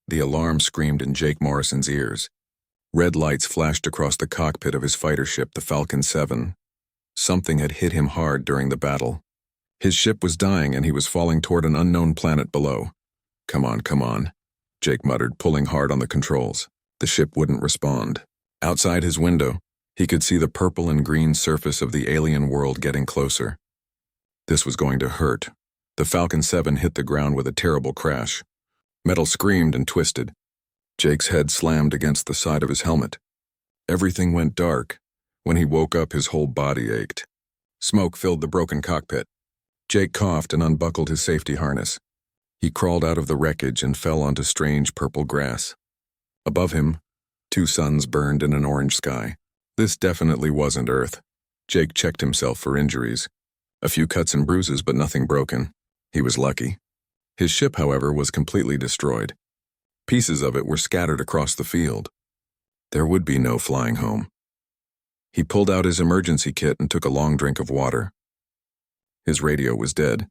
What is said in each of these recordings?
The alarm screamed in Jake Morrison's ears. Red lights flashed across the cockpit of his fighter ship, the Falcon 7. Something had hit him hard during the battle. His ship was dying and he was falling toward an unknown planet below. Come on, Jake muttered, pulling hard on the controls. The ship wouldn't respond. Outside his window, he could see the purple and green surface of the alien world getting closer. This was going to hurt. The Falcon 7 hit the ground with a terrible crash. Metal screamed and twisted. Jake's head slammed against the side of his helmet. Everything went dark. When he woke up, his whole body ached. Smoke filled the broken cockpit. Jake coughed and unbuckled his safety harness. He crawled out of the wreckage and fell onto strange purple grass. Above him, 2 suns burned in an orange sky. This definitely wasn't Earth. Jake checked himself for injuries. A few cuts and bruises, but nothing broken. He was lucky. His ship, however, was completely destroyed. Pieces of it were scattered across the field. There would be no flying home. He pulled out his emergency kit and took a long drink of water. His radio was dead.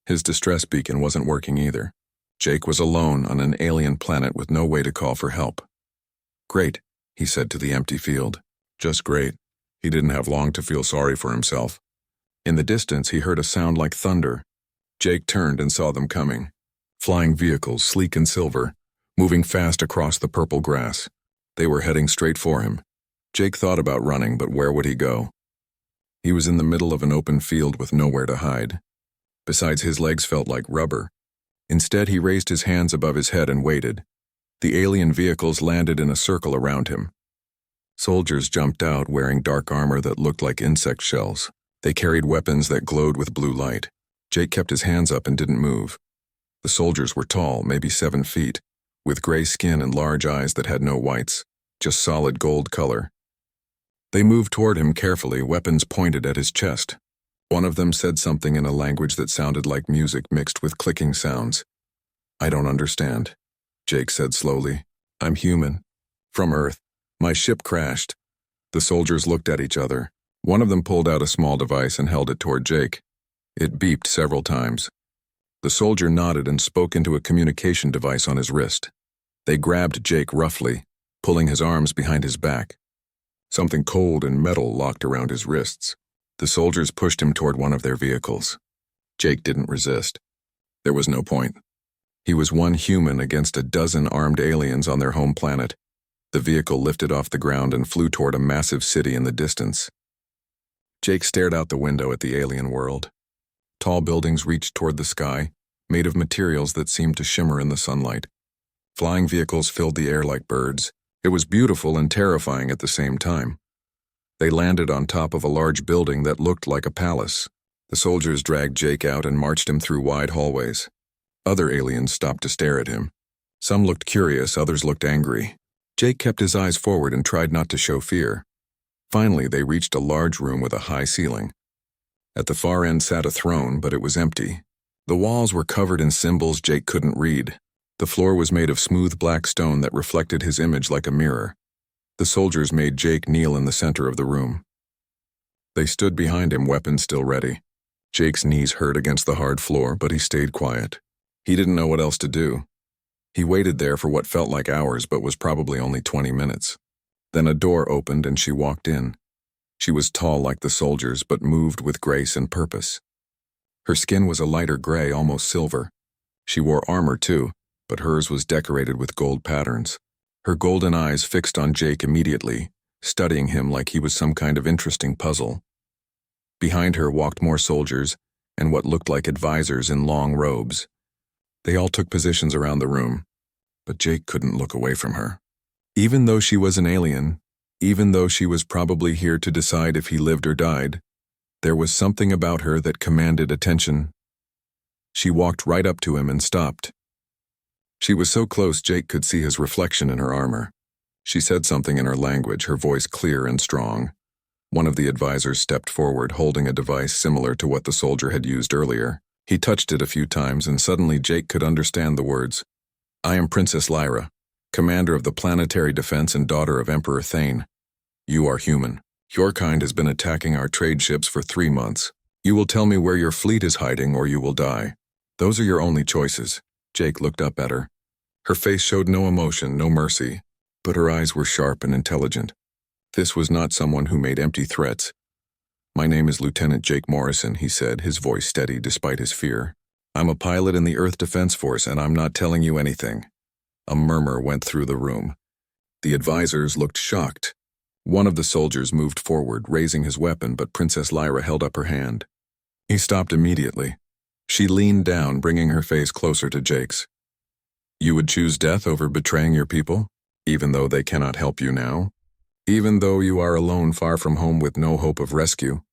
His distress beacon wasn't working either. Jake was alone on an alien planet with no way to call for help. Great, he said to the empty field. Just great. He didn't have long to feel sorry for himself. In the distance, he heard a sound like thunder. Jake turned and saw them coming. Flying vehicles, sleek and silver, moving fast across the purple grass. They were heading straight for him. Jake thought about running, but where would he go? He was in the middle of an open field with nowhere to hide. Besides, his legs felt like rubber. Instead, he raised his hands above his head and waited. The alien vehicles landed in a circle around him. Soldiers jumped out wearing dark armor that looked like insect shells. They carried weapons that glowed with blue light. Jake kept his hands up and didn't move. The soldiers were tall, maybe 7 feet, with gray skin and large eyes that had no whites, just solid gold color. They moved toward him carefully, weapons pointed at his chest. One of them said something in a language that sounded like music mixed with clicking sounds. I don't understand, Jake said slowly. I'm human. From Earth. My ship crashed. The soldiers looked at each other. One of them pulled out a small device and held it toward Jake. It beeped several times. The soldier nodded and spoke into a communication device on his wrist. They grabbed Jake roughly, pulling his arms behind his back. Something cold and metal locked around his wrists. The soldiers pushed him toward one of their vehicles. Jake didn't resist. There was no point. He was one human against a dozen armed aliens on their home planet. The vehicle lifted off the ground and flew toward a massive city in the distance. Jake stared out the window at the alien world. Tall buildings reached toward the sky, made of materials that seemed to shimmer in the sunlight. Flying vehicles filled the air like birds. It was beautiful and terrifying at the same time. They landed on top of a large building that looked like a palace. The soldiers dragged Jake out and marched him through wide hallways. Other aliens stopped to stare at him. Some looked curious, others looked angry. Jake kept his eyes forward and tried not to show fear. Finally, they reached a large room with a high ceiling. At the far end sat a throne, but it was empty. The walls were covered in symbols Jake couldn't read. The floor was made of smooth black stone that reflected his image like a mirror. The soldiers made Jake kneel in the center of the room. They stood behind him, weapons still ready. Jake's knees hurt against the hard floor, but he stayed quiet. He didn't know what else to do. He waited there for what felt like hours, but was probably only 20 minutes. Then a door opened and she walked in. She was tall like the soldiers, but moved with grace and purpose. Her skin was a lighter gray, almost silver. She wore armor too, but hers was decorated with gold patterns. Her golden eyes fixed on Jake immediately, studying him like he was some kind of interesting puzzle. Behind her walked more soldiers and what looked like advisors in long robes. They all took positions around the room, but Jake couldn't look away from her. Even though she was an alien, even though she was probably here to decide if he lived or died, there was something about her that commanded attention. She walked right up to him and stopped. She was so close Jake could see his reflection in her armor. She said something in her language, her voice clear and strong. One of the advisors stepped forward, holding a device similar to what the soldier had used earlier. He touched it a few times and suddenly Jake could understand the words. I am Princess Lyra, commander of the planetary defense and daughter of Emperor Thane. You are human. Your kind has been attacking our trade ships for 3 months. You will tell me where your fleet is hiding or you will die. Those are your only choices. Jake looked up at her. Her face showed no emotion, no mercy, but her eyes were sharp and intelligent. This was not someone who made empty threats. "My name is Lieutenant Jake Morrison," he said, his voice steady despite his fear. "I'm a pilot in the Earth Defense Force, and I'm not telling you anything." A murmur went through the room. The advisors looked shocked. One of the soldiers moved forward, raising his weapon, but Princess Lyra held up her hand. He stopped immediately. She leaned down, bringing her face closer to Jake's. "You would choose death over betraying your people, even though they cannot help you now? Even though you are alone far from home with no hope of rescue?"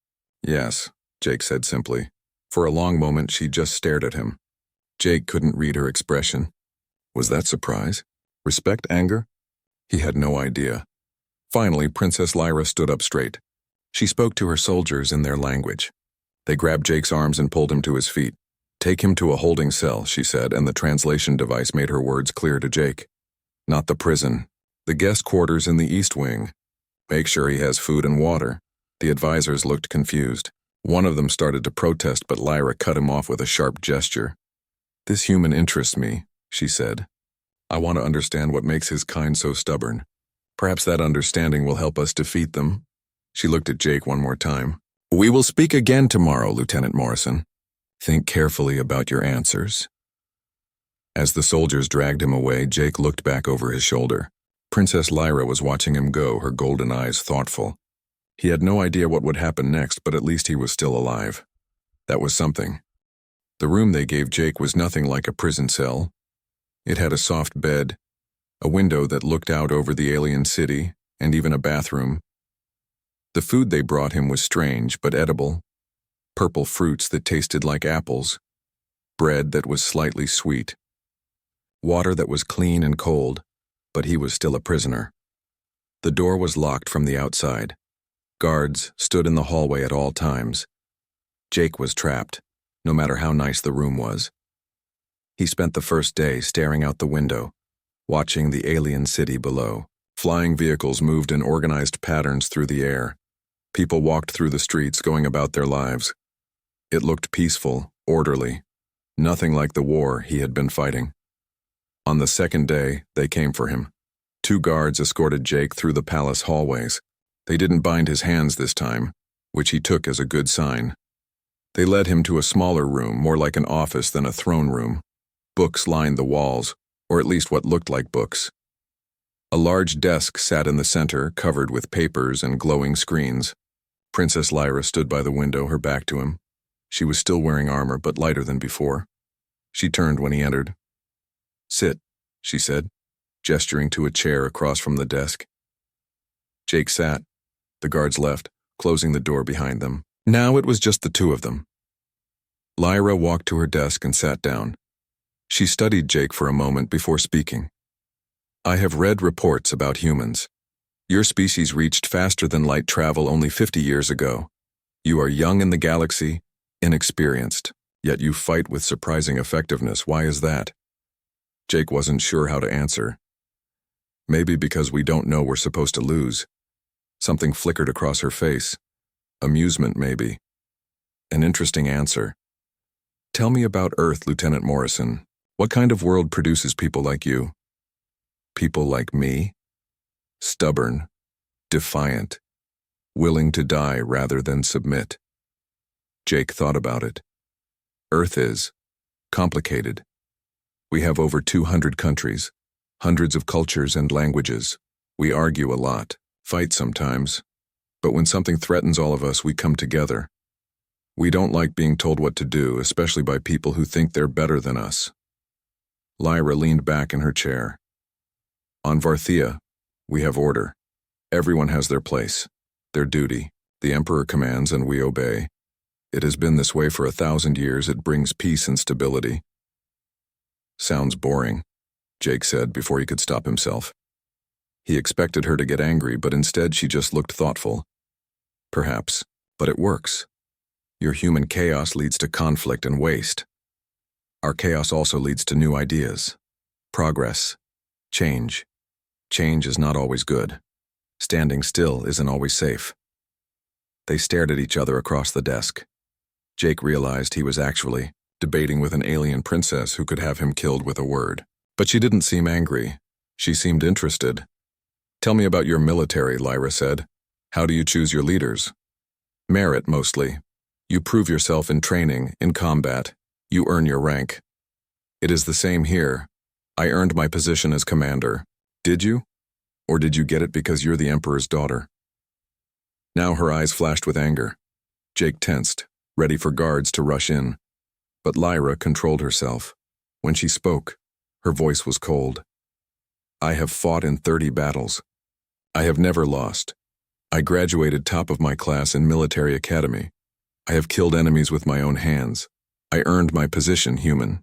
"Yes," Jake said simply. For a long moment, she just stared at him. Jake couldn't read her expression. Was that surprise? Respect? Anger? He had no idea. Finally, Princess Lyra stood up straight. She spoke to her soldiers in their language. They grabbed Jake's arms and pulled him to his feet. "Take him to a holding cell," she said, and the translation device made her words clear to Jake. "Not the prison. The guest quarters in the East Wing. Make sure he has food and water." The advisors looked confused. One of them started to protest, but Lyra cut him off with a sharp gesture. "This human interests me," she said. "I want to understand what makes his kind so stubborn. Perhaps that understanding will help us defeat them." She looked at Jake one more time. "We will speak again tomorrow, Lieutenant Morrison. Think carefully about your answers." As the soldiers dragged him away, Jake looked back over his shoulder. Princess Lyra was watching him go, her golden eyes thoughtful. He had no idea what would happen next, but at least he was still alive. That was something. The room they gave Jake was nothing like a prison cell. It had a soft bed, a window that looked out over the alien city, and even a bathroom. The food they brought him was strange but edible. Purple fruits that tasted like apples, bread that was slightly sweet, water that was clean and cold, but he was still a prisoner. The door was locked from the outside. Guards stood in the hallway at all times. Jake was trapped, no matter how nice the room was. He spent the first day staring out the window, watching the alien city below. Flying vehicles moved in organized patterns through the air. People walked through the streets, going about their lives. It looked peaceful, orderly, nothing like the war he had been fighting. On the second day, they came for him. 2 guards escorted Jake through the palace hallways. They didn't bind his hands this time, which he took as a good sign. They led him to a smaller room, more like an office than a throne room. Books lined the walls, or at least what looked like books. A large desk sat in the center, covered with papers and glowing screens. Princess Lyra stood by the window, her back to him. She was still wearing armor, but lighter than before. She turned when he entered. "Sit," she said, gesturing to a chair across from the desk. Jake sat. The guards left, closing the door behind them. Now it was just the 2 of them. Lyra walked to her desk and sat down. She studied Jake for a moment before speaking. "I have read reports about humans. Your species reached faster than light travel only 50 years ago. You are young in the galaxy, inexperienced, yet you fight with surprising effectiveness. Why is that?" Jake wasn't sure how to answer. "Maybe because we don't know we're supposed to lose." Something flickered across her face. Amusement, maybe. An interesting answer. "Tell me about Earth, Lieutenant Morrison. What kind of world produces people like you?" "People like me? Stubborn, defiant, willing to die rather than submit." Jake thought about it. Earth is complicated. We have over 200 countries, hundreds of cultures and languages. We argue a lot, fight sometimes, but when something threatens all of us, we come together. We don't like being told what to do, especially by people who think they're better than us. Lyra leaned back in her chair. On Varthia, we have order. Everyone has their place, their duty. The Emperor commands and we obey. It has been this way for 1,000 years. It brings peace and stability. Sounds boring, Jake said before he could stop himself. He expected her to get angry, but instead she just looked thoughtful. Perhaps, but it works. Your human chaos leads to conflict and waste. Our chaos also leads to new ideas, progress, change. Change is not always good. Standing still isn't always safe. They stared at each other across the desk. Jake realized he was actually debating with an alien princess who could have him killed with a word. But she didn't seem angry. She seemed interested. "Tell me about your military," Lyra said. "How do you choose your leaders?" "Merit, mostly. You prove yourself in training, in combat. You earn your rank." "It is the same here. I earned my position as commander." "Did you? Or did you get it because you're the Emperor's daughter?" Now her eyes flashed with anger. Jake tensed, ready for guards to rush in. But Lyra controlled herself. When she spoke, her voice was cold. "I have fought in 30 battles. I have never lost. I graduated top of my class in military academy. I have killed enemies with my own hands. I earned my position, human."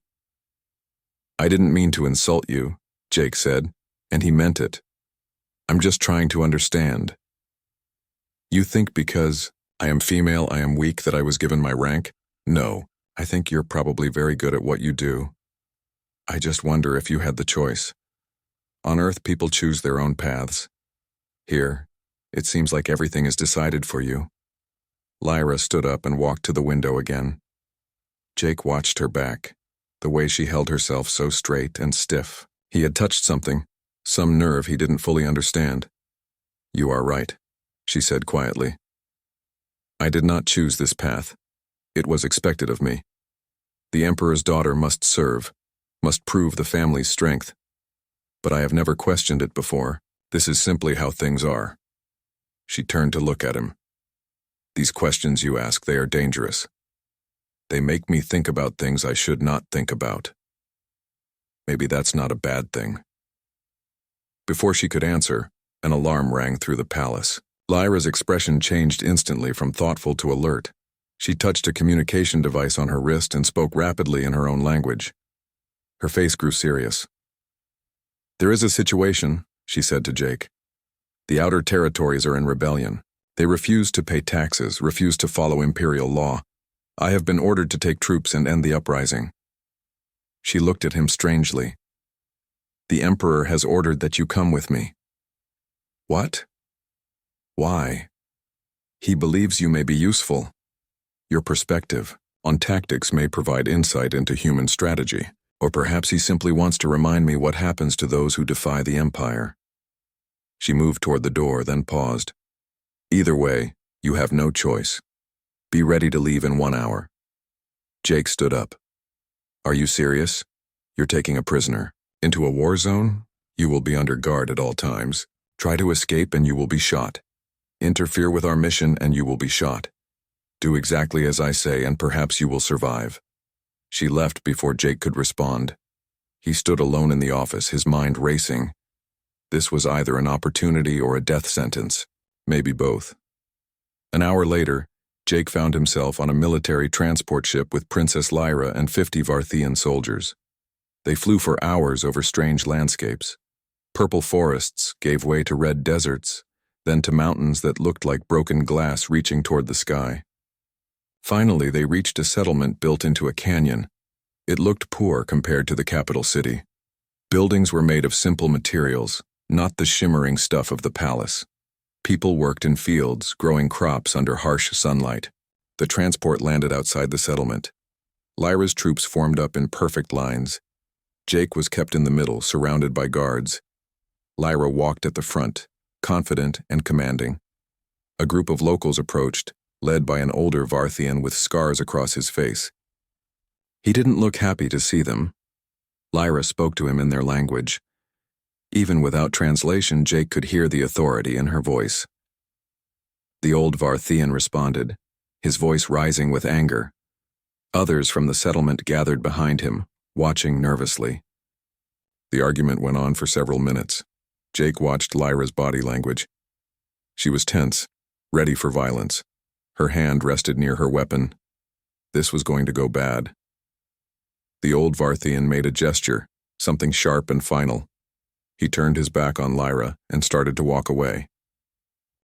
"I didn't mean to insult you," Jake said, and he meant it. "I'm just trying to understand. You think because I am female, I am weak, that I was given my rank? No, I think you're probably very good at what you do. I just wonder if you had the choice. On Earth, people choose their own paths. Here, it seems like everything is decided for you." Lyra stood up and walked to the window again. Jake watched her back, the way she held herself so straight and stiff. He had touched something, some nerve he didn't fully understand. "You are right," she said quietly. "I did not choose this path. It was expected of me. The Emperor's daughter must serve, must prove the family's strength. But I have never questioned it before. This is simply how things are." She turned to look at him. "These questions you ask, they are dangerous. They make me think about things I should not think about. Maybe that's not a bad thing." Before she could answer, an alarm rang through the palace. Lyra's expression changed instantly from thoughtful to alert. She touched a communication device on her wrist and spoke rapidly in her own language. Her face grew serious. "There is a situation," she said to Jake. "The outer territories are in rebellion. They refuse to pay taxes, refuse to follow imperial law. I have been ordered to take troops and end the uprising." She looked at him strangely. "The Emperor has ordered that you come with me." "What? Why?" "He believes you may be useful. Your perspective on tactics may provide insight into human strategy. Or perhaps he simply wants to remind me what happens to those who defy the Empire." She moved toward the door, then paused. "Either way, you have no choice. Be ready to leave in 1 hour." Jake stood up. "Are you serious? You're taking a prisoner. Into a war zone? You will be under guard at all times. Try to escape and you will be shot. Interfere with our mission and you will be shot. Do exactly as I say and perhaps you will survive." She left before Jake could respond. He stood alone in the office, his mind racing. This was either an opportunity or a death sentence, maybe both. An hour later, Jake found himself on a military transport ship with Princess Lyra and 50 Varthian soldiers. They flew for hours over strange landscapes. Purple forests gave way to red deserts, then to mountains that looked like broken glass reaching toward the sky. Finally, they reached a settlement built into a canyon. It looked poor compared to the capital city. Buildings were made of simple materials, not the shimmering stuff of the palace. People worked in fields, growing crops under harsh sunlight. The transport landed outside the settlement. Lyra's troops formed up in perfect lines. Jake was kept in the middle, surrounded by guards. Lyra walked at the front, confident and commanding. A group of locals approached, led by an older Varthian with scars across his face. He didn't look happy to see them. Lyra spoke to him in their language. Even without translation, Jake could hear the authority in her voice. The old Varthian responded, his voice rising with anger. Others from the settlement gathered behind him, watching nervously. The argument went on for several minutes. Jake watched Lyra's body language. She was tense, ready for violence. Her hand rested near her weapon. This was going to go bad. The old Varthian made a gesture, something sharp and final. He turned his back on Lyra and started to walk away.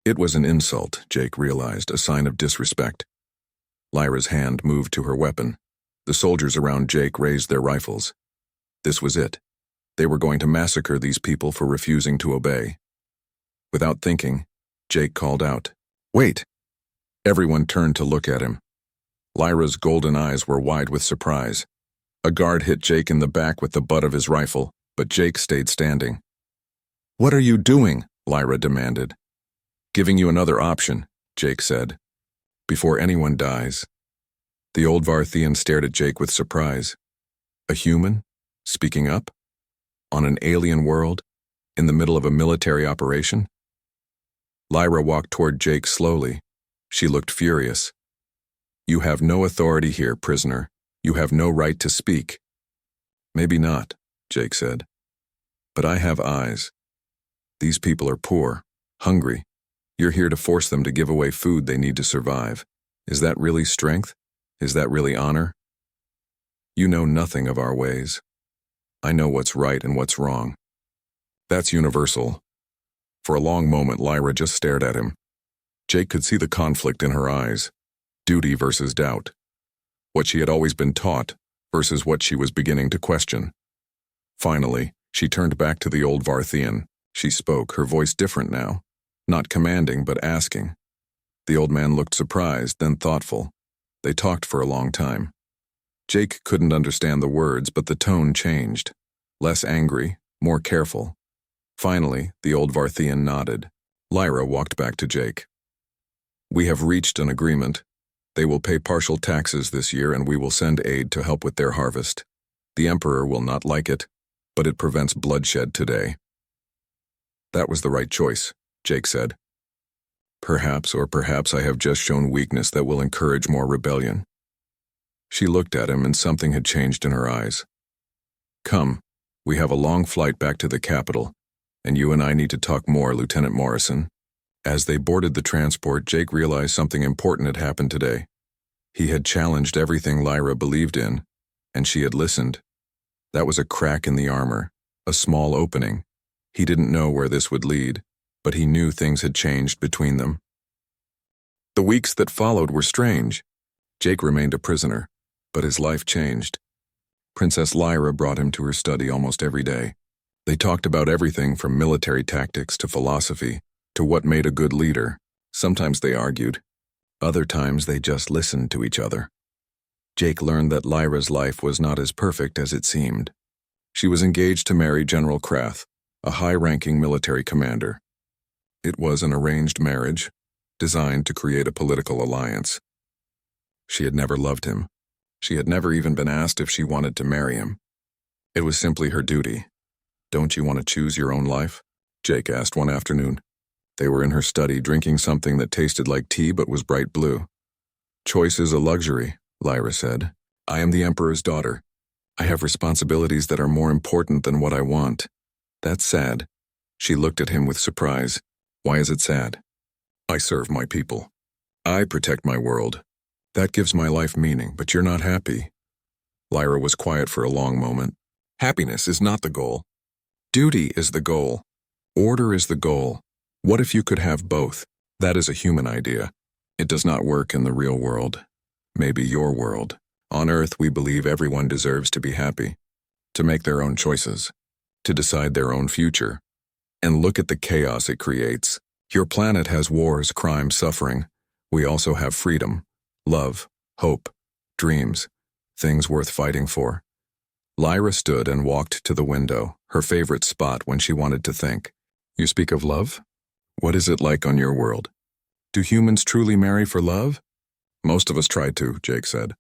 It was an insult, Jake realized, a sign of disrespect. Lyra's hand moved to her weapon. The soldiers around Jake raised their rifles. This was it. They were going to massacre these people for refusing to obey. Without thinking, Jake called out, "Wait!" Everyone turned to look at him. Lyra's golden eyes were wide with surprise. A guard hit Jake in the back with the butt of his rifle, but Jake stayed standing. "What are you doing?" Lyra demanded. "Giving you another option," Jake said. "Before anyone dies." The old Varthian stared at Jake with surprise. A human? Speaking up? On an alien world? In the middle of a military operation? Lyra walked toward Jake slowly. She looked furious. "You have no authority here, prisoner. You have no right to speak." "Maybe not," Jake said. "But I have eyes. These people are poor, hungry. You're here to force them to give away food they need to survive. Is that really strength? Is that really honor? You know nothing of our ways. I know what's right and what's wrong. That's universal." For a long moment, Lyra just stared at him. Jake could see the conflict in her eyes. Duty versus doubt. What she had always been taught versus what she was beginning to question. Finally, she turned back to the old Varthian. She spoke, her voice different now. Not commanding, but asking. The old man looked surprised, then thoughtful. They talked for a long time. Jake couldn't understand the words, but the tone changed. Less angry, more careful. Finally, the old Varthian nodded. Lyra walked back to Jake. "We have reached an agreement. They will pay partial taxes this year and we will send aid to help with their harvest. The Emperor will not like it, but it prevents bloodshed today." "That was the right choice," Jake said. Perhaps I have just shown weakness that will encourage more rebellion." She looked at him and something had changed in her eyes. "Come, we have a long flight back to the capital, and you and I need to talk more, Lieutenant Morrison." As they boarded the transport, Jake realized something important had happened today. He had challenged everything Lyra believed in, and she had listened. That was a crack in the armor, a small opening. He didn't know where this would lead, but he knew things had changed between them. The weeks that followed were strange. Jake remained a prisoner, but his life changed. Princess Lyra brought him to her study almost every day. They talked about everything from military tactics to philosophy, to what made a good leader. Sometimes they argued. Other times they just listened to each other. Jake learned that Lyra's life was not as perfect as it seemed. She was engaged to marry General Krath, a high-ranking military commander. It was an arranged marriage, designed to create a political alliance. She had never loved him. She had never even been asked if she wanted to marry him. It was simply her duty. "Don't you want to choose your own life?" Jake asked one afternoon. They were in her study drinking something that tasted like tea but was bright blue. "Choice is a luxury," Lyra said. "I am the Emperor's daughter. I have responsibilities that are more important than what I want. That's sad." She looked at him with surprise. "Why is it sad?" "I serve my people. I protect my world. That gives my life meaning, but you're not happy." Lyra was quiet for a long moment. "Happiness is not the goal. Duty is the goal. Order is the goal. What if you could have both? That is a human idea. It does not work in the real world. Maybe your world. On Earth, we believe everyone deserves to be happy, to make their own choices, to decide their own future. And look at the chaos it creates. Your planet has wars, crime, suffering. We also have freedom, love, hope, dreams, things worth fighting for." Lyra stood and walked to the window, her favorite spot when she wanted to think. "You speak of love? What is it like on your world? Do humans truly marry for love?" "Most of us try to," Jake said.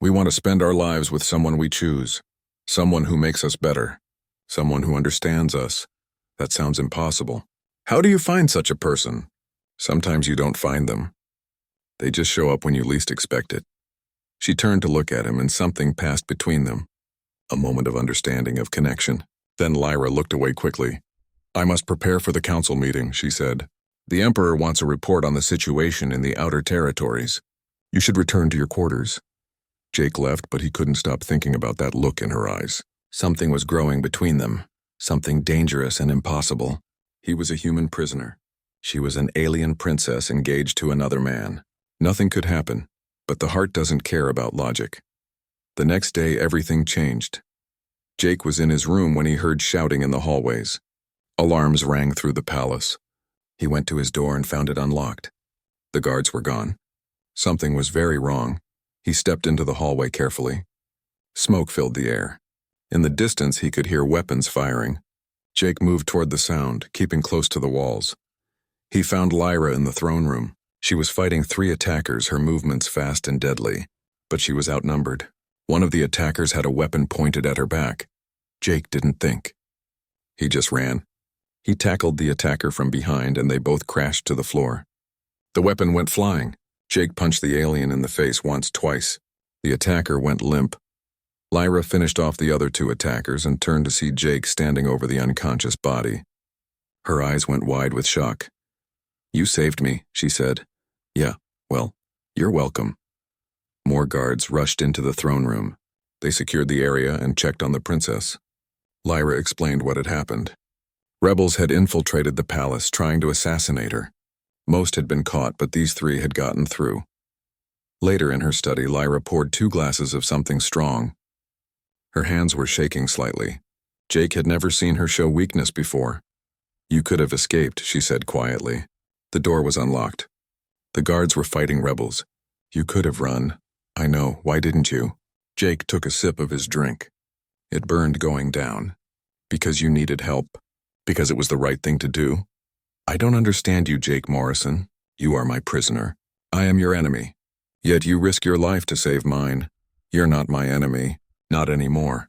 "We want to spend our lives with someone we choose, someone who makes us better, someone who understands us. That sounds impossible." "How do you find such a person?" "Sometimes you don't find them. They just show up when you least expect it." She turned to look at him and something passed between them. A moment of understanding, of connection. Then Lyra looked away quickly. "I must prepare for the council meeting," she said. "The Emperor wants a report on the situation in the outer territories. You should return to your quarters." Jake left, but he couldn't stop thinking about that look in her eyes. Something was growing between them, something dangerous and impossible. He was a human prisoner. She was an alien princess engaged to another man. Nothing could happen, but the heart doesn't care about logic. The next day, everything changed. Jake was in his room when he heard shouting in the hallways. Alarms rang through the palace. He went to his door and found it unlocked. The guards were gone. Something was very wrong. He stepped into the hallway carefully. Smoke filled the air. In the distance, he could hear weapons firing. Jake moved toward the sound, keeping close to the walls. He found Lyra in the throne room. She was fighting 3 attackers, her movements fast and deadly, but she was outnumbered. One of the attackers had a weapon pointed at her back. Jake didn't think. He just ran. He tackled the attacker from behind, and they both crashed to the floor. The weapon went flying. Jake punched the alien in the face once, twice. The attacker went limp. Lyra finished off the other 2 attackers and turned to see Jake standing over the unconscious body. Her eyes went wide with shock. "You saved me," she said. "Yeah, well, you're welcome." More guards rushed into the throne room. They secured the area and checked on the princess. Lyra explained what had happened. Rebels had infiltrated the palace, trying to assassinate her. Most had been caught, but these 3 had gotten through. Later in her study, Lyra poured 2 glasses of something strong. Her hands were shaking slightly. Jake had never seen her show weakness before. "You could have escaped," she said quietly. The door was unlocked. The guards were fighting rebels. "You could have run." "I know, why didn't you?" Jake took a sip of his drink. It burned going down. "Because you needed help. Because it was the right thing to do." "I don't understand you, Jake Morrison. You are my prisoner. I am your enemy. Yet you risk your life to save mine. You're not my enemy. Not anymore."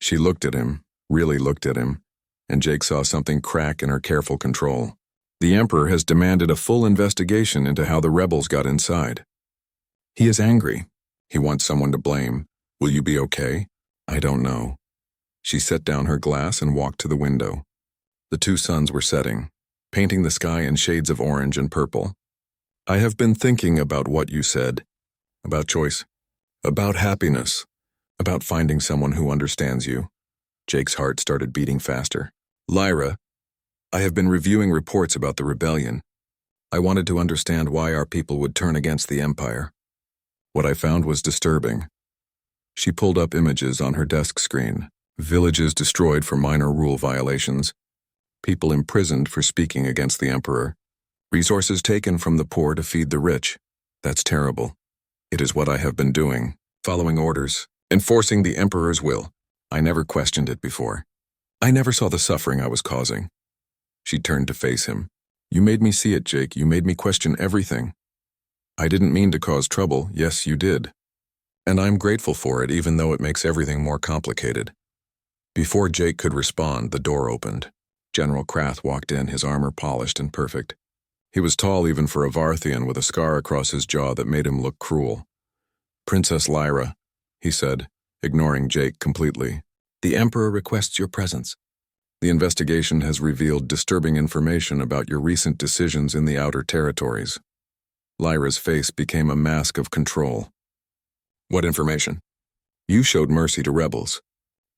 She looked at him, really looked at him, and Jake saw something crack in her careful control. "The Emperor has demanded a full investigation into how the rebels got inside. He is angry. He wants someone to blame. Will you be okay?" "I don't know." She set down her glass and walked to the window. The 2 suns were setting, painting the sky in shades of orange and purple. "I have been thinking about what you said. About choice. About happiness. About finding someone who understands you." Jake's heart started beating faster. "Lyra, I have been reviewing reports about the rebellion. I wanted to understand why our people would turn against the Empire. What I found was disturbing." She pulled up images on her desk screen. Villages destroyed for minor rule violations. People imprisoned for speaking against the Emperor. Resources taken from the poor to feed the rich. That's terrible. It is what I have been doing. Following orders. Enforcing the Emperor's will. I never questioned it before. I never saw the suffering I was causing. She turned to face him. "You made me see it, Jake. You made me question everything. I didn't mean to cause trouble. Yes, you did. And I'm grateful for it, even though it makes everything more complicated." Before Jake could respond, the door opened. General Krath walked in, his armor polished and perfect. He was tall even for a Varthian, with a scar across his jaw that made him look cruel. "Princess Lyra," he said, ignoring Jake completely. "The Emperor requests your presence. The investigation has revealed disturbing information about your recent decisions in the Outer Territories." Lyra's face became a mask of control. "What information?" "You showed mercy to rebels.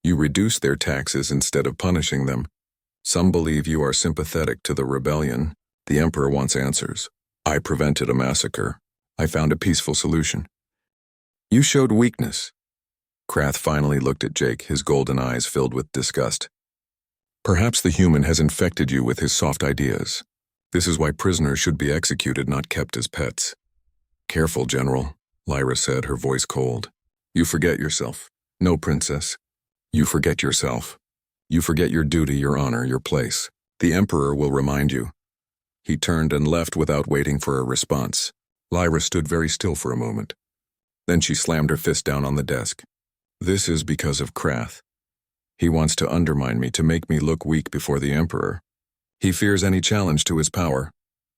You reduced their taxes instead of punishing them. Some believe you are sympathetic to the rebellion. The Emperor wants answers. I prevented a massacre. I found a peaceful solution. You showed weakness." Krath finally looked at Jake, his golden eyes filled with disgust. "Perhaps the human has infected you with his soft ideas. This is why prisoners should be executed, not kept as pets." "Careful, General," Lyra said, her voice cold. "You forget yourself." "No, Princess. You forget yourself. You forget your duty, your honor, your place. The Emperor will remind you." He turned and left without waiting for a response. Lyra stood very still for a moment. Then she slammed her fist down on the desk. "This is because of Krath. He wants to undermine me, to make me look weak before the Emperor. He fears any challenge to his power.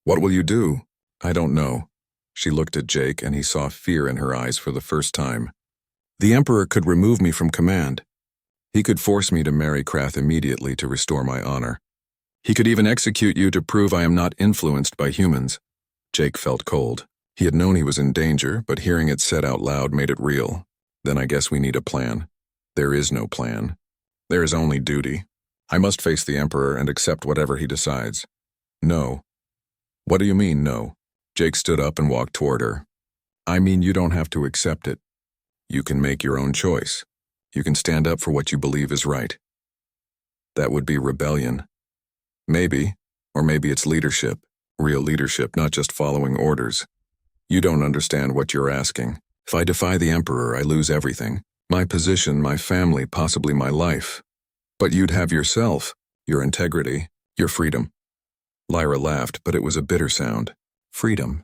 What will you do?" "I don't know." She looked at Jake, and he saw fear in her eyes for the first time. "The Emperor could remove me from command. He could force me to marry Krath immediately to restore my honor. He could even execute you to prove I am not influenced by humans." Jake felt cold. He had known he was in danger, but hearing it said out loud made it real. "Then I guess we need a plan." "There is no plan. There is only duty. I must face the Emperor and accept whatever he decides." "No." "What do you mean, no?" Jake stood up and walked toward her. "I mean you don't have to accept it. You can make your own choice. You can stand up for what you believe is right." "That would be rebellion." "Maybe, or maybe it's leadership. Real leadership, not just following orders. You don't understand what you're asking. If I defy the Emperor, I lose everything. My position, my family, possibly my life. But you'd have yourself, your integrity, your freedom. Lyra laughed, but it was a bitter sound. Freedom.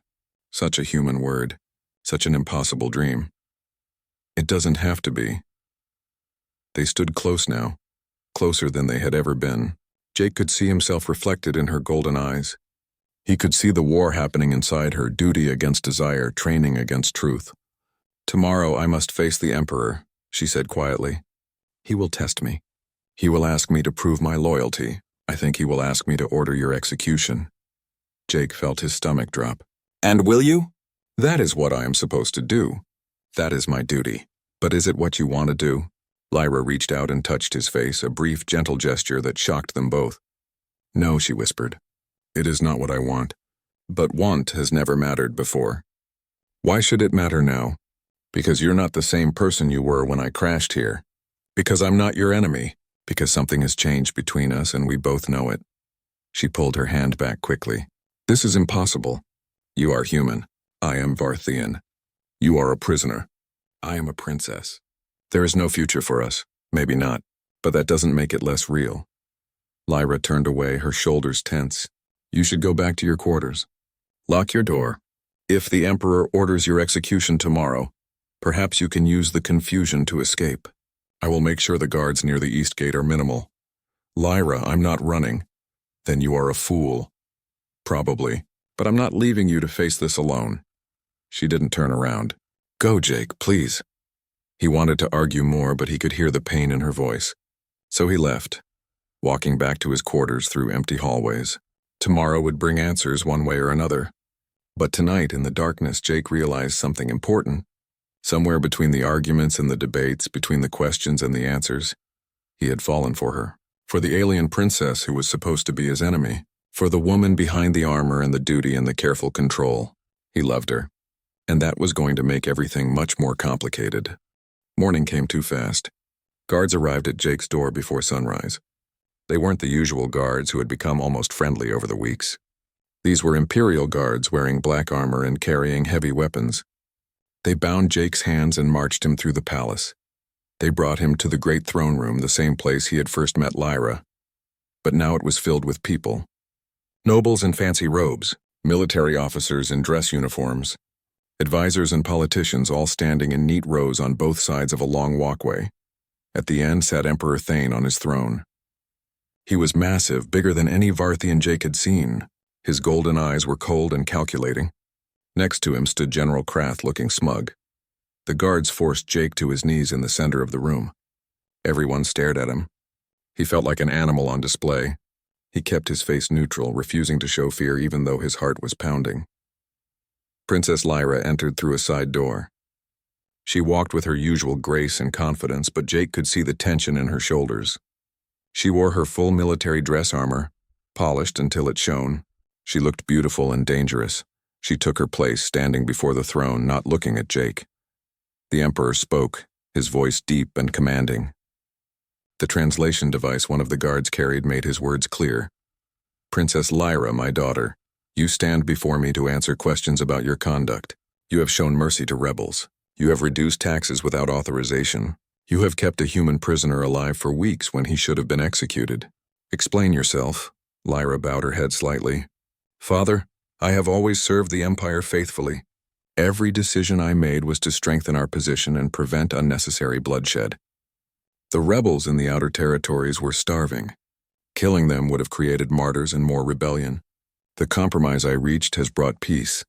Such a human word. Such an impossible dream. It doesn't have to be. They stood close now, closer than they had ever been. Jake could see himself reflected in her golden eyes. He could see the war happening inside her, duty against desire, training against truth. Tomorrow I must face the Emperor, she said quietly. He will test me. He will ask me to prove my loyalty. I think he will ask me to order your execution. Jake felt his stomach drop. And will you? That is what I am supposed to do. That is my duty. But is it what you want to do? Lyra reached out and touched his face, a brief, gentle gesture that shocked them both. No, she whispered. It is not what I want. But want has never mattered before. Why should it matter now? Because you're not the same person you were when I crashed here. Because I'm not your enemy. Because something has changed between us and we both know it. She pulled her hand back quickly. This is impossible. You are human. I am Varthian. You are a prisoner. I am a princess. There is no future for us. Maybe not. But that doesn't make it less real. Lyra turned away, her shoulders tense. You should go back to your quarters. Lock your door. If the Emperor orders your execution tomorrow, perhaps you can use the confusion to escape. I will make sure the guards near the east gate are minimal. Lyra, I'm not running. Then you are a fool. Probably. But I'm not leaving you to face this alone. She didn't turn around. Go, Jake, please. He wanted to argue more, but he could hear the pain in her voice. So he left, walking back to his quarters through empty hallways. Tomorrow would bring answers one way or another. But tonight, in the darkness, Jake realized something important. Somewhere between the arguments and the debates, between the questions and the answers, he had fallen for her. For the alien princess who was supposed to be his enemy. For the woman behind the armor and the duty and the careful control. He loved her. And that was going to make everything much more complicated. Morning came too fast. Guards arrived at Jake's door before sunrise. They weren't the usual guards who had become almost friendly over the weeks. These were Imperial guards wearing black armor and carrying heavy weapons. They bound Jake's hands and marched him through the palace. They brought him to the great throne room, the same place he had first met Lyra. But now it was filled with people. Nobles in fancy robes, military officers in dress uniforms, advisors and politicians all standing in neat rows on both sides of a long walkway. At the end sat Emperor Thane on his throne. He was massive, bigger than any Varthian Jake had seen. His golden eyes were cold and calculating. Next to him stood General Krath looking smug. The guards forced Jake to his knees in the center of the room. Everyone stared at him. He felt like an animal on display. He kept his face neutral, refusing to show fear even though his heart was pounding. Princess Lyra entered through a side door. She walked with her usual grace and confidence, but Jake could see the tension in her shoulders. She wore her full military dress armor, polished until it shone. She looked beautiful and dangerous. She took her place, standing before the throne, not looking at Jake. The Emperor spoke, his voice deep and commanding. The translation device one of the guards carried made his words clear. Princess Lyra, my daughter, you stand before me to answer questions about your conduct. You have shown mercy to rebels. You have reduced taxes without authorization. You have kept a human prisoner alive for weeks when he should have been executed. Explain yourself. Lyra bowed her head slightly. Father, I have always served the Empire faithfully. Every decision I made was to strengthen our position and prevent unnecessary bloodshed. The rebels in the outer territories were starving. Killing them would have created martyrs and more rebellion. The compromise I reached has brought peace.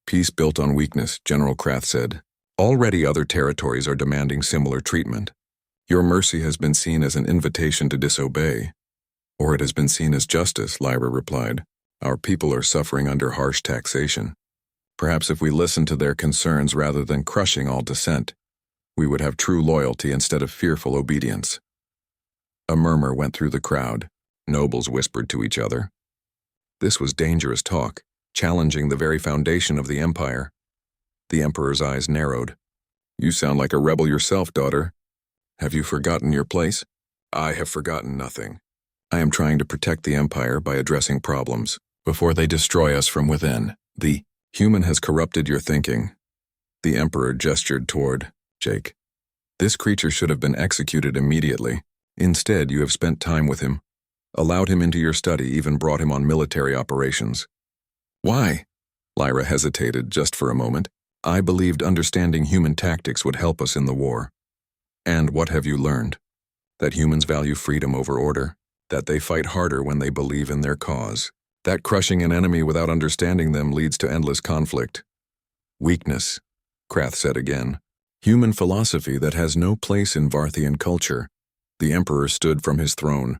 Peace built on weakness, General Krath said. Already other territories are demanding similar treatment. Your mercy has been seen as an invitation to disobey. Or it has been seen as justice, Lyra replied. Our people are suffering under harsh taxation. Perhaps if we listened to their concerns rather than crushing all dissent, we would have true loyalty instead of fearful obedience. A murmur went through the crowd. Nobles whispered to each other. This was dangerous talk, challenging the very foundation of the Empire. The Emperor's eyes narrowed. You sound like a rebel yourself, daughter. Have you forgotten your place? I have forgotten nothing. I am trying to protect the Empire by addressing problems before they destroy us from within. The human has corrupted your thinking. The Emperor gestured toward Jake. This creature should have been executed immediately. Instead, you have spent time with him, allowed him into your study, even brought him on military operations. Why? Lyra hesitated just for a moment. I believed understanding human tactics would help us in the war. And what have you learned? That humans value freedom over order, that they fight harder when they believe in their cause, that crushing an enemy without understanding them leads to endless conflict. Weakness, Krath said again. Human philosophy that has no place in Varthian culture. The Emperor stood from his throne.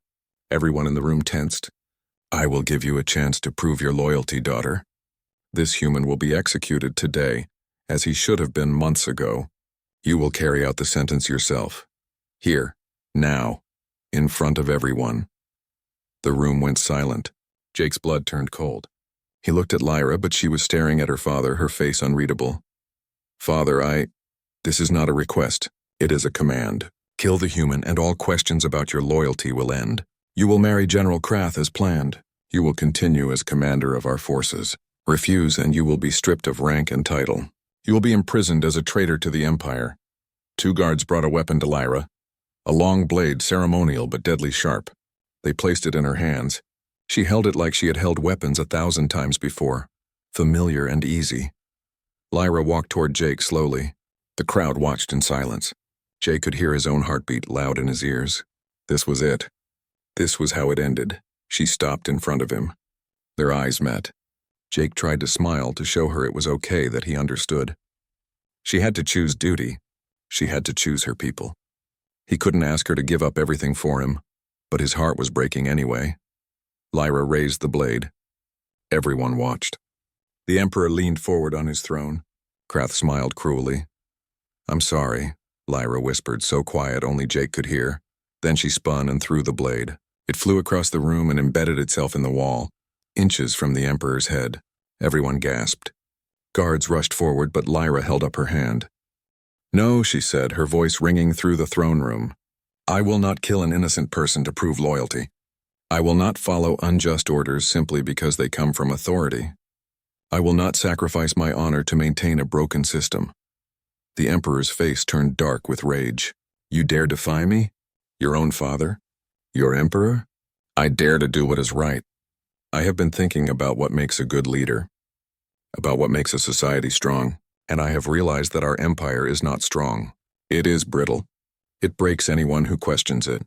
Everyone in the room tensed. I will give you a chance to prove your loyalty, daughter. This human will be executed today, as he should have been months ago. You will carry out the sentence yourself. Here, now, in front of everyone. The room went silent. Jake's blood turned cold. He looked at Lyra, but she was staring at her father, her face unreadable. Father, This is not a request. It is a command. Kill the human, and all questions about your loyalty will end. You will marry General Krath as planned. You will continue as commander of our forces. Refuse, and you will be stripped of rank and title. You will be imprisoned as a traitor to the Empire. 2 guards brought a weapon to Lyra. A long blade, ceremonial but deadly sharp. They placed it in her hands. She held it like she had held weapons 1,000 times before. Familiar and easy. Lyra walked toward Jake slowly. The crowd watched in silence. Jake could hear his own heartbeat loud in his ears. This was it. This was how it ended. She stopped in front of him. Their eyes met. Jake tried to smile to show her it was okay that he understood. She had to choose duty. She had to choose her people. He couldn't ask her to give up everything for him, but his heart was breaking anyway. Lyra raised the blade. Everyone watched. The Emperor leaned forward on his throne. Krath smiled cruelly. I'm sorry, Lyra whispered, so quiet only Jake could hear. Then she spun and threw the blade. It flew across the room and embedded itself in the wall, inches from the Emperor's head. Everyone gasped. Guards rushed forward, but Lyra held up her hand. No, she said, her voice ringing through the throne room. I will not kill an innocent person to prove loyalty. I will not follow unjust orders simply because they come from authority. I will not sacrifice my honor to maintain a broken system. The Emperor's face turned dark with rage. You dare defy me? Your own father? Your Emperor? I dare to do what is right. I have been thinking about what makes a good leader, about what makes a society strong, and I have realized that our empire is not strong. It is brittle. It breaks anyone who questions it.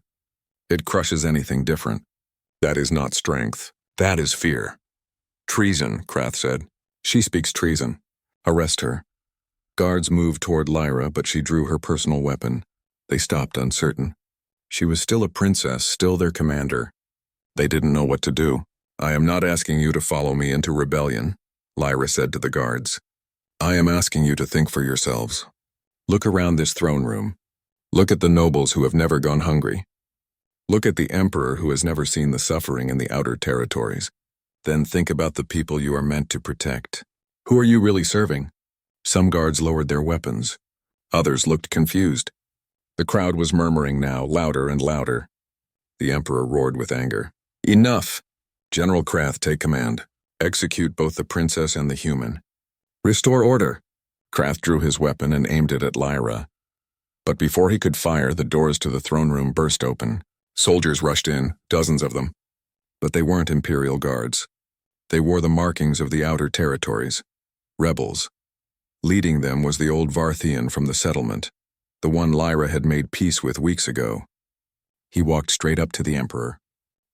It crushes anything different. That is not strength. That is fear. Treason, Krath said. She speaks treason. Arrest her. Guards moved toward Lyra, but she drew her personal weapon. They stopped, uncertain. She was still a princess, still their commander. They didn't know what to do. I am not asking you to follow me into rebellion, Lyra said to the guards. I am asking you to think for yourselves. Look around this throne room. Look at the nobles who have never gone hungry. Look at the Emperor who has never seen the suffering in the outer territories. Then think about the people you are meant to protect. Who are you really serving? Some guards lowered their weapons. Others looked confused. The crowd was murmuring now, louder and louder. The Emperor roared with anger. Enough! General Krath, take command. Execute both the princess and the human. Restore order. Krath drew his weapon and aimed it at Lyra. But before he could fire, the doors to the throne room burst open. Soldiers rushed in, dozens of them. But they weren't Imperial guards. They wore the markings of the outer territories. Rebels. Leading them was the old Varthian from the settlement, the one Lyra had made peace with weeks ago. He walked straight up to the Emperor.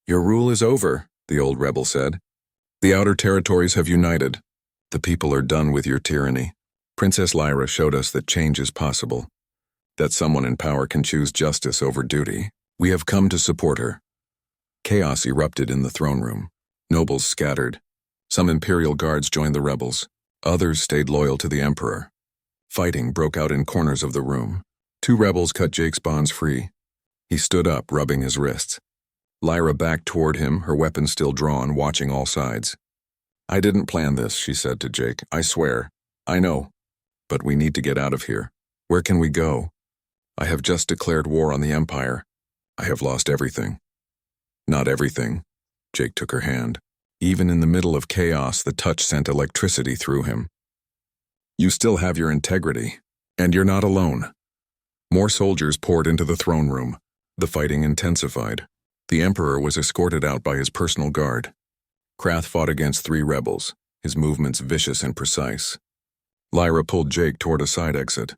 Your rule is over, the old rebel said. The outer territories have united. The people are done with your tyranny. Princess Lyra showed us that change is possible, that someone in power can choose justice over duty. We have come to support her. Chaos erupted in the throne room. Nobles scattered. Some Imperial guards joined the rebels. Others stayed loyal to the Emperor. Fighting broke out in corners of the room. 2 rebels cut Jake's bonds free. He stood up, rubbing his wrists. Lyra backed toward him, her weapon still drawn, watching all sides. I didn't plan this, she said to Jake. I swear. I know. But we need to get out of here. Where can we go? I have just declared war on the Empire. I have lost everything. Not everything. Jake took her hand. Even in the middle of chaos, the touch sent electricity through him. You still have your integrity, and you're not alone. More soldiers poured into the throne room. The fighting intensified. The Emperor was escorted out by his personal guard. Krath fought against 3 rebels, his movements vicious and precise. Lyra pulled Jake toward a side exit.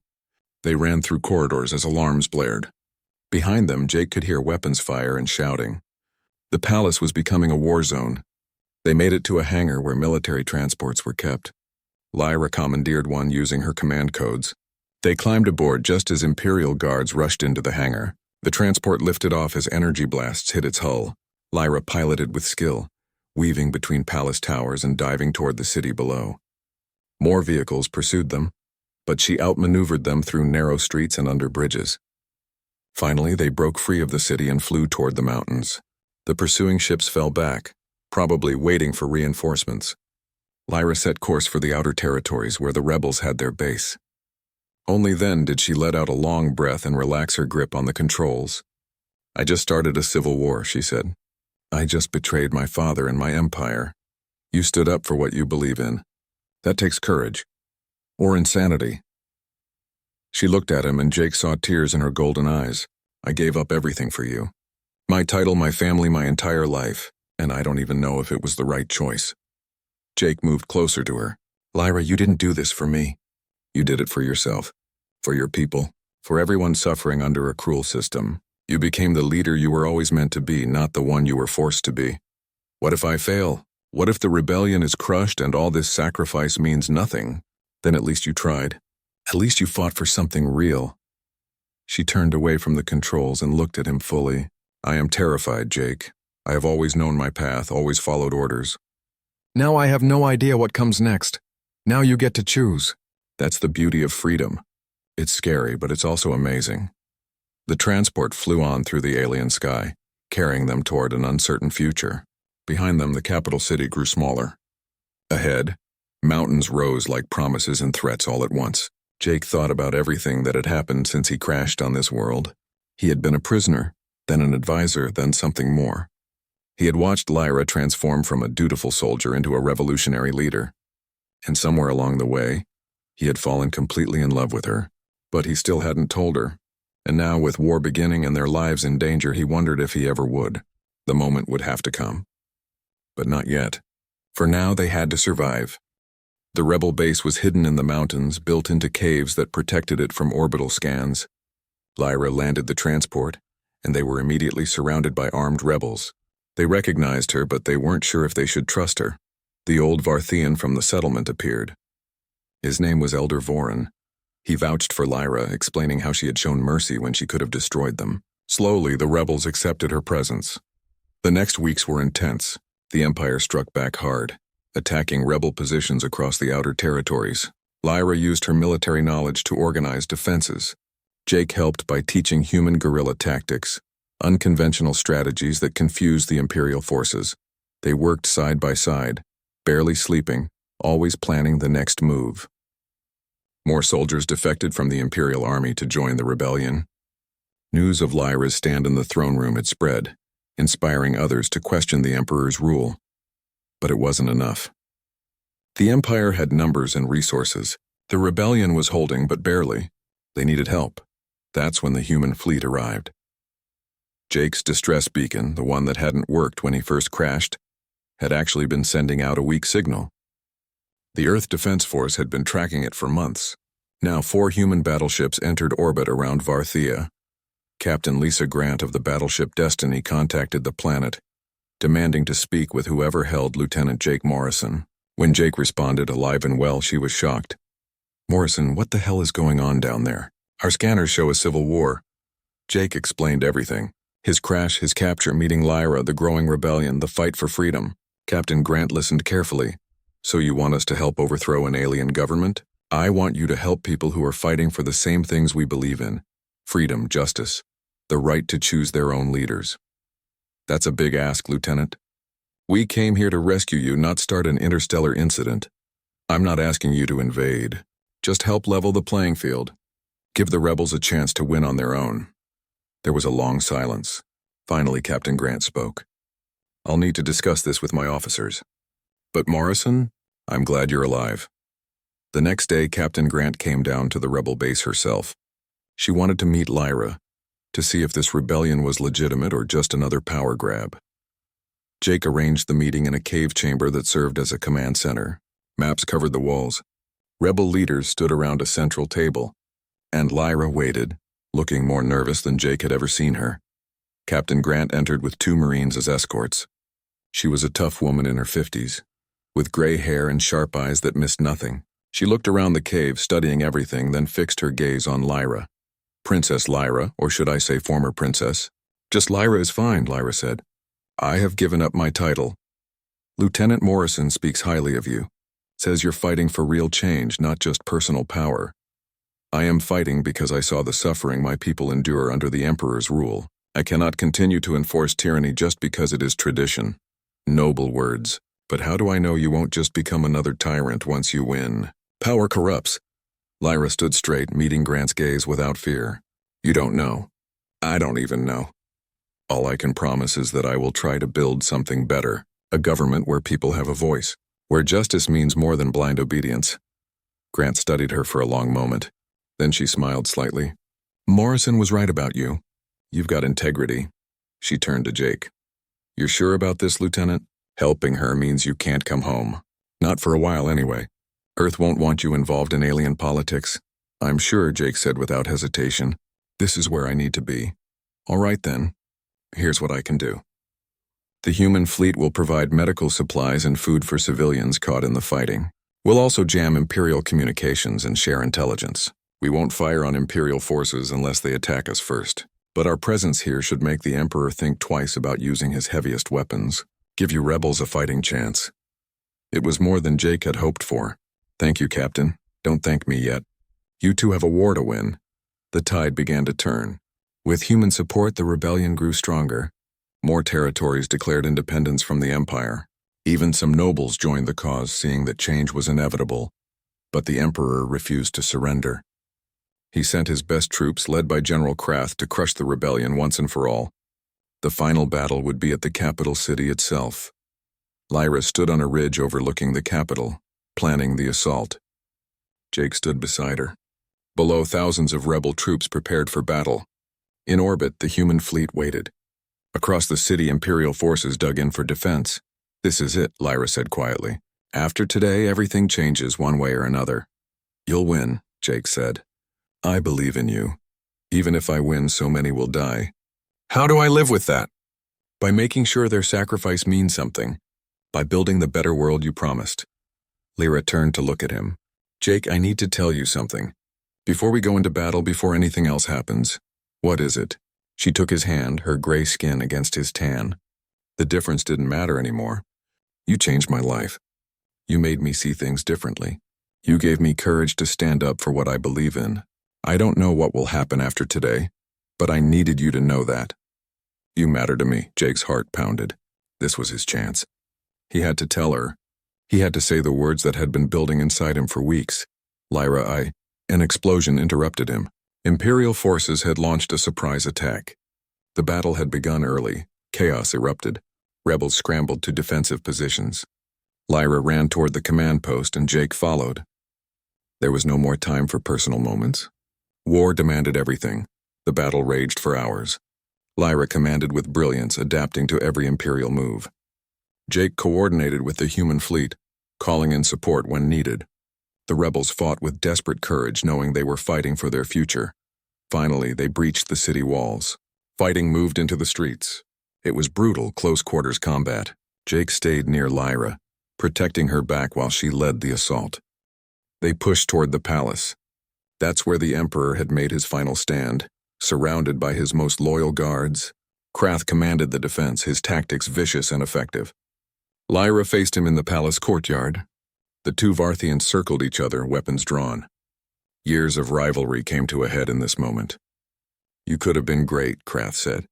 They ran through corridors as alarms blared. Behind them, Jake could hear weapons fire and shouting. The palace was becoming a war zone. They made it to a hangar where military transports were kept. Lyra commandeered one using her command codes. They climbed aboard just as Imperial guards rushed into the hangar. The transport lifted off as energy blasts hit its hull. Lyra piloted with skill, weaving between palace towers and diving toward the city below. More vehicles pursued them, but she outmaneuvered them through narrow streets and under bridges. Finally, they broke free of the city and flew toward the mountains. The pursuing ships fell back, probably waiting for reinforcements. Lyra set course for the outer territories where the rebels had their base. Only then did she let out a long breath and relax her grip on the controls. "I just started a civil war," she said. "I just betrayed my father and my empire. You stood up for what you believe in. That takes courage. Or insanity." She looked at him and Jake saw tears in her golden eyes. "I gave up everything for you. My title, my family, my entire life, and I don't even know if it was the right choice." Jake moved closer to her. "Lyra, you didn't do this for me. You did it for yourself, for your people, for everyone suffering under a cruel system. You became the leader you were always meant to be, not the one you were forced to be. What if I fail? What if the rebellion is crushed and all this sacrifice means nothing? Then at least you tried. At least you fought for something real." She turned away from the controls and looked at him fully. "I am terrified, Jake. I have always known my path, always followed orders. Now I have no idea what comes next. Now you get to choose. That's the beauty of freedom. It's scary, but it's also amazing." The transport flew on through the alien sky, carrying them toward an uncertain future. Behind them, the capital city grew smaller. Ahead, mountains rose like promises and threats all at once. Jake thought about everything that had happened since he crashed on this world. He had been a prisoner, then an advisor, then something more. He had watched Lyra transform from a dutiful soldier into a revolutionary leader. And somewhere along the way, he had fallen completely in love with her. But he still hadn't told her. And now, with war beginning and their lives in danger, he wondered if he ever would. The moment would have to come. But not yet. For now, they had to survive. The rebel base was hidden in the mountains, built into caves that protected it from orbital scans. Lyra landed the transport, and they were immediately surrounded by armed rebels. They recognized her, but they weren't sure if they should trust her. The old Varthian from the settlement appeared. His name was Elder Voran. He vouched for Lyra, explaining how she had shown mercy when she could have destroyed them. Slowly, the rebels accepted her presence. The next weeks were intense. The Empire struck back hard, attacking rebel positions across the outer territories. Lyra used her military knowledge to organize defenses. Jake helped by teaching human guerrilla tactics, unconventional strategies that confused the Imperial forces. They worked side by side, barely sleeping, always planning the next move. More soldiers defected from the Imperial army to join the rebellion. News of Lyra's stand in the throne room had spread, inspiring others to question the Emperor's rule. But it wasn't enough. The Empire had numbers and resources. The rebellion was holding, but barely. They needed help. That's when the human fleet arrived. Jake's distress beacon, the one that hadn't worked when he first crashed, had actually been sending out a weak signal. The Earth Defense Force had been tracking it for months. Now 4 human battleships entered orbit around Varthia. Captain Lisa Grant of the battleship Destiny contacted the planet, demanding to speak with whoever held Lieutenant Jake Morrison. When Jake responded alive and well, she was shocked. "Morrison, what the hell is going on down there? Our scanners show a civil war." Jake explained everything. His crash, his capture, meeting Lyra, the growing rebellion, the fight for freedom. Captain Grant listened carefully. "So you want us to help overthrow an alien government? I want you to help people who are fighting for the same things we believe in. Freedom, justice, the right to choose their own leaders." "That's a big ask, Lieutenant. We came here to rescue you, not start an interstellar incident. I'm not asking you to invade. Just help level the playing field. Give the rebels a chance to win on their own." There was a long silence. Finally, Captain Grant spoke. "I'll need to discuss this with my officers. But Morrison, I'm glad you're alive." The next day, Captain Grant came down to the rebel base herself. She wanted to meet Lyra, to see if this rebellion was legitimate or just another power grab. Jake arranged the meeting in a cave chamber that served as a command center. Maps covered the walls. Rebel leaders stood around a central table, and Lyra waited, looking more nervous than Jake had ever seen her. Captain Grant entered with 2 Marines as escorts. She was a tough woman in her 50s, with gray hair and sharp eyes that missed nothing. She looked around the cave, studying everything, then fixed her gaze on Lyra. Princess Lyra, or should I say former princess? Just Lyra is fine, Lyra said. I have given up my title. Lieutenant Morrison speaks highly of you. Says you're fighting for real change, not just personal power. I am fighting because I saw the suffering my people endure under the Emperor's rule. I cannot continue to enforce tyranny just because it is tradition. Noble words, but how do I know you won't just become another tyrant once you win? Power corrupts. Lyra stood straight, meeting Grant's gaze without fear. You don't know. I don't even know. All I can promise is that I will try to build something better, a government where people have a voice, where justice means more than blind obedience. Grant studied her for a long moment. Then she smiled slightly. Morrison was right about you. You've got integrity. She turned to Jake. You're sure about this, Lieutenant? Helping her means you can't come home. Not for a while anyway. Earth won't want you involved in alien politics. I'm sure, Jake said without hesitation. This is where I need to be. All right then. Here's what I can do. The human fleet will provide medical supplies and food for civilians caught in the fighting. We'll also jam Imperial communications and share intelligence. We won't fire on Imperial forces unless they attack us first. But our presence here should make the Emperor think twice about using his heaviest weapons. Give you rebels a fighting chance. It was more than Jake had hoped for. Thank you, Captain. Don't thank me yet. You two have a war to win. The tide began to turn. With human support, the rebellion grew stronger. More territories declared independence from the Empire. Even some nobles joined the cause, seeing that change was inevitable. But the Emperor refused to surrender. He sent his best troops, led by General Krath, to crush the rebellion once and for all. The final battle would be at the capital city itself. Lyra stood on a ridge overlooking the capital, planning the assault. Jake stood beside her. Below, thousands of rebel troops prepared for battle. In orbit, the human fleet waited. Across the city, Imperial forces dug in for defense. This is it, Lyra said quietly. After today, everything changes one way or another. You'll win, Jake said. I believe in you. Even if I win, so many will die. How do I live with that? By making sure their sacrifice means something. By building the better world you promised. Lyra turned to look at him. Jake, I need to tell you something. Before we go into battle, before anything else happens. What is it? She took his hand, her gray skin against his tan. The difference didn't matter anymore. You changed my life. You made me see things differently. You gave me courage to stand up for what I believe in. I don't know what will happen after today, but I needed you to know that. You matter to me, Jake's heart pounded. This was his chance. He had to tell her. He had to say the words that had been building inside him for weeks. Lyra, An explosion interrupted him. Imperial forces had launched a surprise attack. The battle had begun early. Chaos erupted. Rebels scrambled to defensive positions. Lyra ran toward the command post and Jake followed. There was no more time for personal moments. War demanded everything. The battle raged for hours. Lyra commanded with brilliance, adapting to every Imperial move. Jake coordinated with the human fleet, calling in support when needed. The rebels fought with desperate courage, knowing they were fighting for their future. Finally, they breached the city walls. Fighting moved into the streets. It was brutal, close-quarters combat. Jake stayed near Lyra, protecting her back while she led the assault. They pushed toward the palace. That's where the Emperor had made his final stand, surrounded by his most loyal guards. Krath commanded the defense, his tactics vicious and effective. Lyra faced him in the palace courtyard. The two Varthians circled each other, weapons drawn. Years of rivalry came to a head in this moment. You could have been great, Krath said.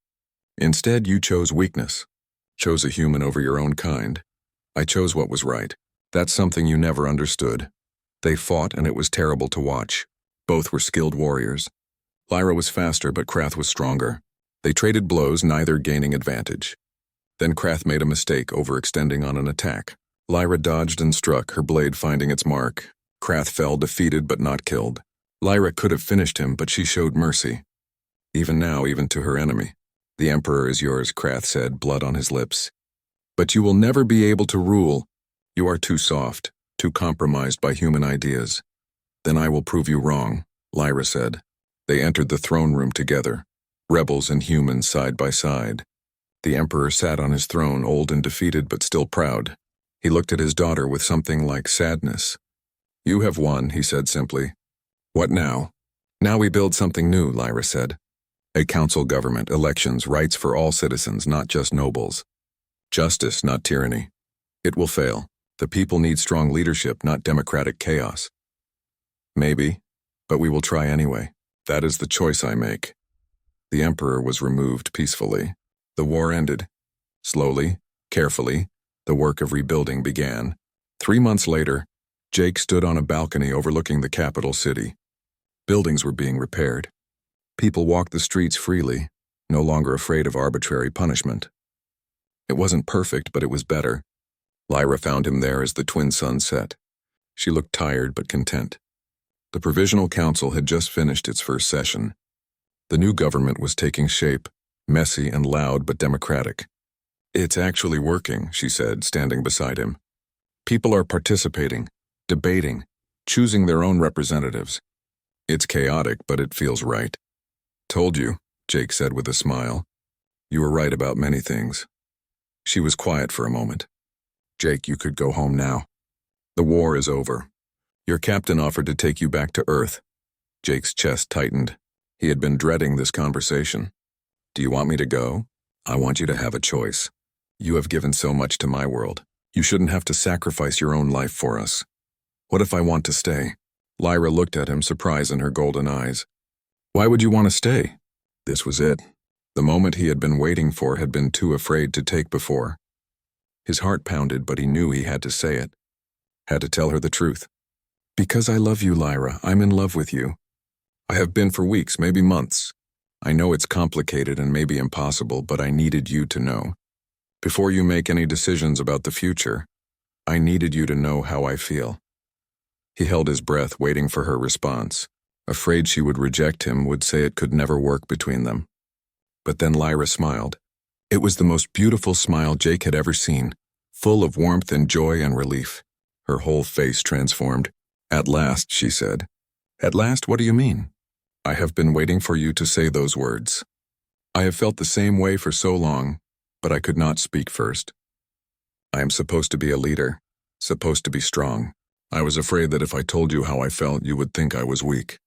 Instead, you chose weakness. Chose a human over your own kind. I chose what was right. That's something you never understood. They fought, and it was terrible to watch. Both were skilled warriors. Lyra was faster, but Krath was stronger. They traded blows, neither gaining advantage. Then Krath made a mistake, overextending on an attack. Lyra dodged and struck, her blade finding its mark. Krath fell, defeated but not killed. Lyra could have finished him, but she showed mercy. Even now, even to her enemy. The Emperor is yours, Krath said, blood on his lips. But you will never be able to rule. You are too soft, too compromised by human ideas. Then I will prove you wrong, Lyra said. They entered the throne room together, rebels and humans side by side. The Emperor sat on his throne, old and defeated but still proud. He looked at his daughter with something like sadness. You have won, he said simply. What now? Now we build something new, Lyra said. A council government, elections, rights for all citizens, not just nobles. Justice, not tyranny. It will fail. The people need strong leadership, not democratic chaos. Maybe, but we will try anyway. That is the choice I make. The Emperor was removed peacefully. The war ended. Slowly, carefully, the work of rebuilding began. 3 months later, Jake stood on a balcony overlooking the capital city. Buildings were being repaired. People walked the streets freely, no longer afraid of arbitrary punishment. It wasn't perfect, but it was better. Lyra found him there as the twin suns set. She looked tired but content. The Provisional Council had just finished its first session. The new government was taking shape, messy and loud but democratic. It's actually working, she said, standing beside him. People are participating, debating, choosing their own representatives. It's chaotic, but it feels right. Told you, Jake said with a smile. You were right about many things. She was quiet for a moment. Jake, you could go home now. The war is over. Your captain offered to take you back to Earth. Jake's chest tightened. He had been dreading this conversation. Do you want me to go? I want you to have a choice. You have given so much to my world. You shouldn't have to sacrifice your own life for us. What if I want to stay? Lyra looked at him, surprise in her golden eyes. Why would you want to stay? This was it. The moment he had been waiting for had been too afraid to take before. His heart pounded, but he knew he had to say it. Had to tell her the truth. Because I love you, Lyra. I'm in love with you. I have been for weeks, maybe months. I know it's complicated and maybe impossible, but I needed you to know. Before you make any decisions about the future, I needed you to know how I feel. He held his breath, waiting for her response, afraid she would reject him, would say it could never work between them. But then Lyra smiled. It was the most beautiful smile Jake had ever seen, full of warmth and joy and relief. Her whole face transformed. At last, she said. At last, what do you mean? I have been waiting for you to say those words. I have felt the same way for so long, but I could not speak first. I am supposed to be a leader, supposed to be strong. I was afraid that if I told you how I felt, you would think I was weak,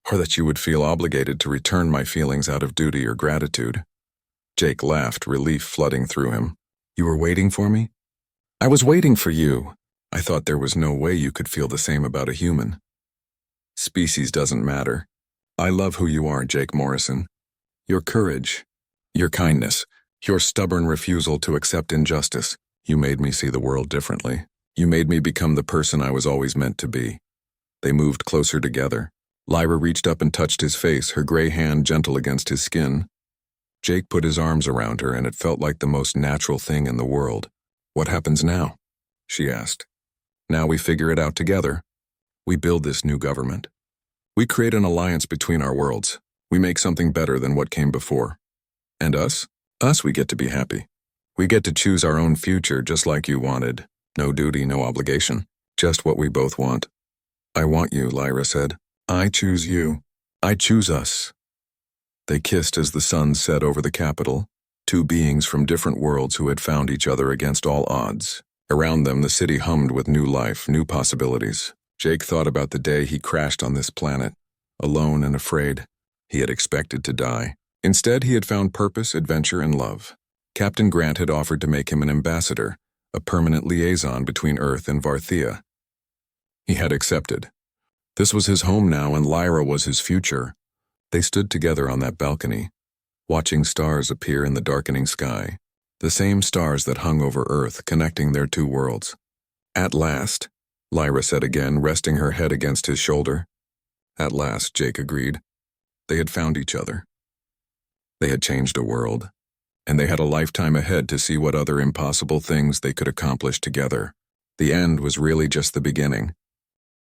or that you would feel obligated to return my feelings out of duty or gratitude. Jake laughed, relief flooding through him. You were waiting for me? I was waiting for you. I thought there was no way you could feel the same about a human. Species doesn't matter. I love who you are, Jake Morrison. Your courage, your kindness, your stubborn refusal to accept injustice. You made me see the world differently. You made me become the person I was always meant to be. They moved closer together. Lyra reached up and touched his face, her gray hand gentle against his skin. Jake put his arms around her, and it felt like the most natural thing in the world. What happens now? She asked. Now we figure it out together. We build this new government. We create an alliance between our worlds. We make something better than what came before. And us? Us, we get to be happy. We get to choose our own future just like you wanted. No duty, no obligation. Just what we both want. I want you, Lyra said. I choose you. I choose us. They kissed as the sun set over the capital, two beings from different worlds who had found each other against all odds. Around them, the city hummed with new life, new possibilities. Jake thought about the day he crashed on this planet, alone and afraid. He had expected to die. Instead, he had found purpose, adventure, and love. Captain Grant had offered to make him an ambassador, a permanent liaison between Earth and Varthea. He had accepted. This was his home now, and Lyra was his future. They stood together on that balcony, watching stars appear in the darkening sky, the same stars that hung over Earth, connecting their two worlds. At last, Lyra said again, resting her head against his shoulder. At last, Jake agreed. They had found each other. They had changed a world, and they had a lifetime ahead to see what other impossible things they could accomplish together. The end was really just the beginning.